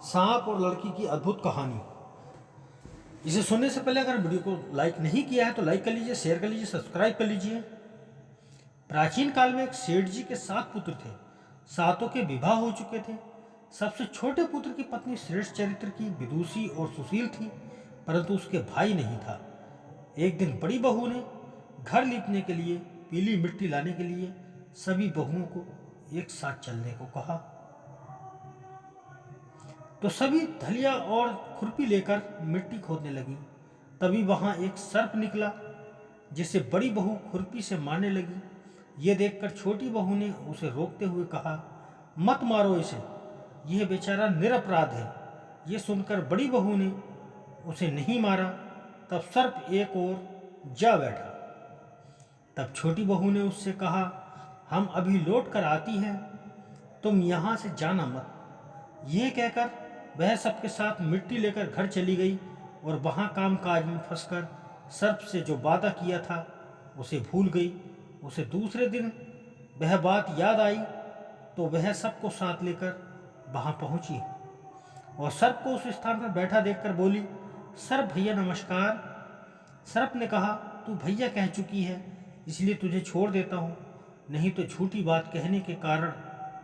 सांप और लड़की की अद्भुत कहानी। इसे सुनने से पहले अगर वीडियो को लाइक नहीं किया है तो लाइक कर लीजिए, शेयर कर लीजिए, सब्सक्राइब कर लीजिए। प्राचीन काल में एक सेठ जी के 7 पुत्र थे। सातों के विवाह हो चुके थे। सबसे छोटे पुत्र की पत्नी श्रेष्ठ चरित्र की, विदुषी और सुशील थी, परंतु उसके भाई नहीं था। एक दिन बड़ी बहू ने घर लीपने के लिए पीली मिट्टी लाने के लिए सभी बहुओं को एक साथ चलने को कहा। तो सभी धलिया और खुरपी लेकर मिट्टी खोदने लगी। तभी वहां एक सर्प निकला जिसे बड़ी बहू खुरपी से मारने लगी। ये देखकर छोटी बहू ने उसे रोकते हुए कहा, मत मारो इसे, यह बेचारा निरपराध है। ये सुनकर बड़ी बहू ने उसे नहीं मारा। तब सर्प एक ओर जा बैठा। तब छोटी बहू ने उससे कहा, हम अभी लौट कर आती हैं, तुम यहाँ से जाना मत। यह कहकर वह सबके साथ मिट्टी लेकर घर चली गई और वहाँ काम काज में फंसकर सर्प से जो वादा किया था उसे भूल गई। उसे दूसरे दिन वह बात याद आई तो वह सबको साथ लेकर वहाँ पहुँची और सर्प को उस स्थान पर बैठा देखकर बोली, सर्प भैया नमस्कार। सर्प ने कहा, तू भैया कह चुकी है इसलिए तुझे छोड़ देता हूँ, नहीं तो झूठी बात कहने के कारण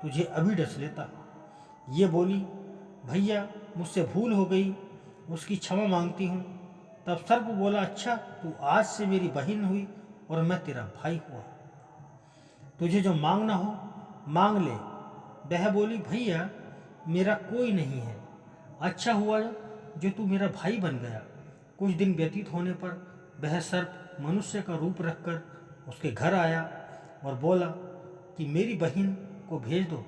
तुझे अभी डस लेता। ये बोली, भैया मुझसे भूल हो गई, उसकी क्षमा मांगती हूँ। तब सर्प बोला, अच्छा तू आज से मेरी बहन हुई और मैं तेरा भाई हुआ, तुझे जो मांगना हो मांग ले। वह बोली, भैया मेरा कोई नहीं है, अच्छा हुआ जो तू मेरा भाई बन गया। कुछ दिन व्यतीत होने पर वह सर्प मनुष्य का रूप रखकर उसके घर आया और बोला कि मेरी बहन को भेज दो।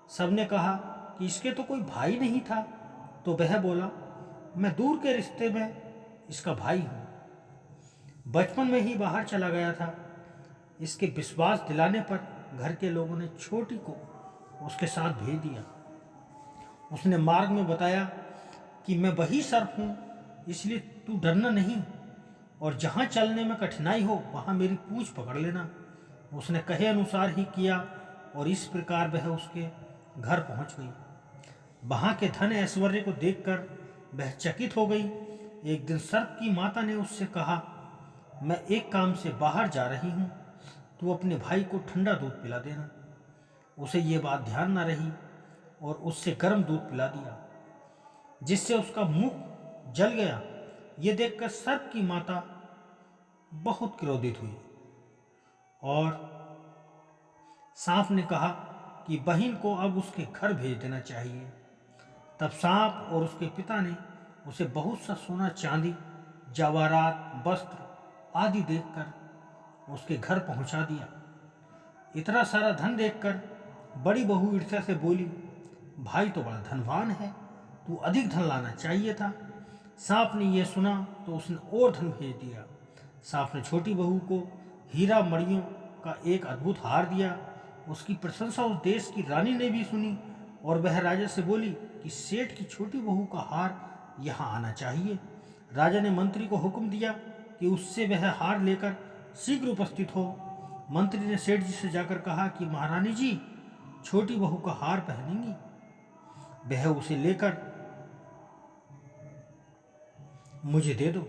सबने कहा कि इसके तो कोई भाई नहीं था। तो वह बोला, मैं दूर के रिश्ते में इसका भाई हूँ, बचपन में ही बाहर चला गया था। इसके विश्वास दिलाने पर घर के लोगों ने छोटी को उसके साथ भेज दिया। उसने मार्ग में बताया कि मैं वही सर्प हूँ, इसलिए तू डरना नहीं और जहाँ चलने में कठिनाई हो वहाँ मेरी पूँछ पकड़ लेना। उसने कहे अनुसार ही किया और इस प्रकार वह उसके घर पहुँच गई। वहाँ के धन ऐश्वर्य को देखकर वह चकित हो गई। एक दिन सर्प की माता ने उससे कहा, मैं एक काम से बाहर जा रही हूँ, तू अपने भाई को ठंडा दूध पिला देना। उसे ये बात ध्यान न रही और उससे गर्म दूध पिला दिया, जिससे उसका मुंह जल गया। ये देखकर सर्प की माता बहुत क्रोधित हुई और सांप ने कहा कि बहन को अब उसके घर भेज देना चाहिए। तब सांप और उसके पिता ने उसे बहुत सा सोना चांदी, जवाहरात, वस्त्र आदि देखकर उसके घर पहुंचा दिया। इतना सारा धन देखकर बड़ी बहू ईर्ष्या से बोली, भाई तो बड़ा धनवान है, तू अधिक धन लाना चाहिए था। सांप ने यह सुना तो उसने और धन भेज दिया। सांप ने छोटी बहू को हीरा मणियों का एक अद्भुत हार दिया। उसकी प्रशंसा उस देश की रानी ने भी सुनी और वह राजा से बोली कि सेठ की छोटी बहू का हार यहाँ आना चाहिए। राजा ने मंत्री को हुक्म दिया कि उससे वह हार लेकर शीघ्र उपस्थित हो। मंत्री ने सेठ जी से जाकर कहा कि महारानी जी छोटी बहू का हार पहनेंगी, वह उसे लेकर मुझे दे दो।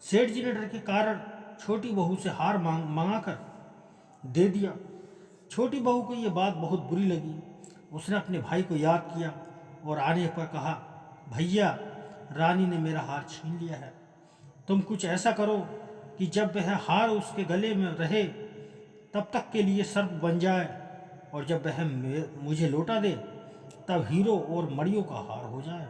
सेठ जी ने डर के कारण छोटी बहू से हार मांगा कर दे दिया। छोटी बहू को यह बात बहुत बुरी लगी। उसने अपने भाई को याद किया और आने पर कहा, भैया रानी ने मेरा हार छीन लिया है, तुम कुछ ऐसा करो कि जब वह हार उसके गले में रहे तब तक के लिए सर्प बन जाए और जब वह मुझे लौटा दे तब हीरो और मणियों का हार हो जाए।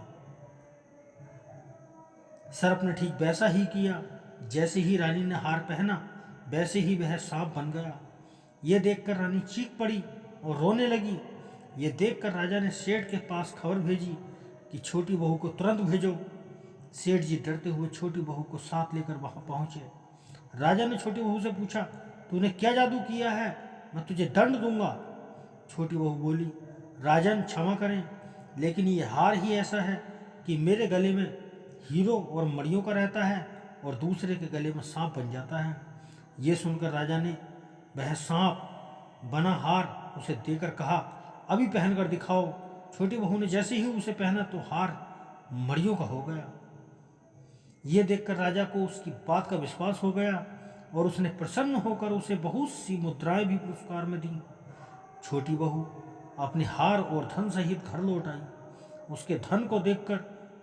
सर्प ने ठीक वैसा ही किया। जैसे ही रानी ने हार पहना वैसे ही वह सांप बन गया। यह देखकर रानी चीख पड़ी और रोने लगी। यह देखकर राजा ने सेठ के पास खबर भेजी कि छोटी बहू को तुरंत भेजो। सेठ जी डरते हुए छोटी बहू को साथ लेकर वहां पहुंचे। राजा ने छोटी बहू से पूछा, तूने क्या जादू किया है, मैं तुझे दंड दूंगा। छोटी बहू बोली, राजन क्षमा करें, लेकिन ये हार ही ऐसा है कि मेरे गले में हीरो और मणियों का रहता है और दूसरे के गले में सांप बन जाता है। ये सुनकर राजा ने वह सांप बना हार उसे देकर कहा, अभी पहन कर दिखाओ। छोटी बहू ने जैसे ही उसे पहना तो हार मड़ियों का हो गया। ये देखकर राजा को उसकी बात का विश्वास हो गया और उसने प्रसन्न होकर उसे बहुत सी मुद्राएं भी पुरस्कार में दी। छोटी बहू अपने हार और धन सहित घर लौट आई। उसके धन को देखकर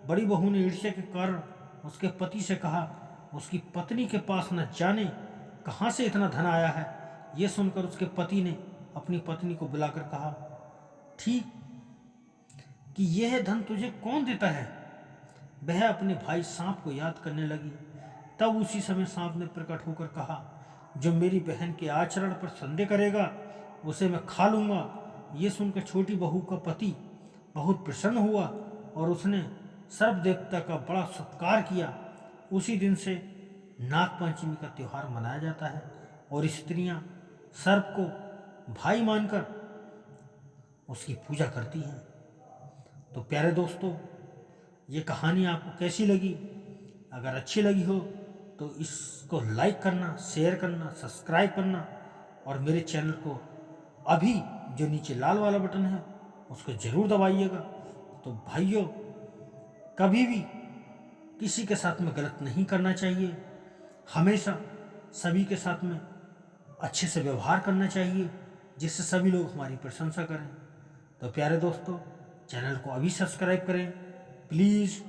बड़ी बहू ने ईर्ष्या के कारण उसके पति से कहा। उसकी पत्नी के पास न जाने कहाँ से इतना धन आया है। ये सुनकर उसके पति ने अपनी पत्नी को बुलाकर कहा, ठीक कि यह धन तुझे कौन देता है। वह अपने भाई सांप को याद करने लगी। तब उसी समय सांप ने प्रकट होकर कहा, जो मेरी बहन के आचरण पर संदेह करेगा उसे मैं खा लूँगा। ये सुनकर छोटी बहू का पति बहुत प्रसन्न हुआ और उसने सर्प देवता का बड़ा सत्कार किया। उसी दिन से नागपंचमी का त्यौहार मनाया जाता है और स्त्रियां सर्प को भाई मानकर उसकी पूजा करती हैं। तो प्यारे दोस्तों, ये कहानी आपको कैसी लगी? अगर अच्छी लगी हो तो इसको लाइक करना, शेयर करना, सब्सक्राइब करना और मेरे चैनल को अभी जो नीचे लाल वाला बटन है उसको ज़रूर दबाइएगा। तो भाइयों, कभी भी किसी के साथ में गलत नहीं करना चाहिए। हमेशा सभी के साथ में अच्छे से व्यवहार करना चाहिए जिससे सभी लोग हमारी प्रशंसा करें। तो प्यारे दोस्तों, चैनल को अभी सब्सक्राइब करें प्लीज़।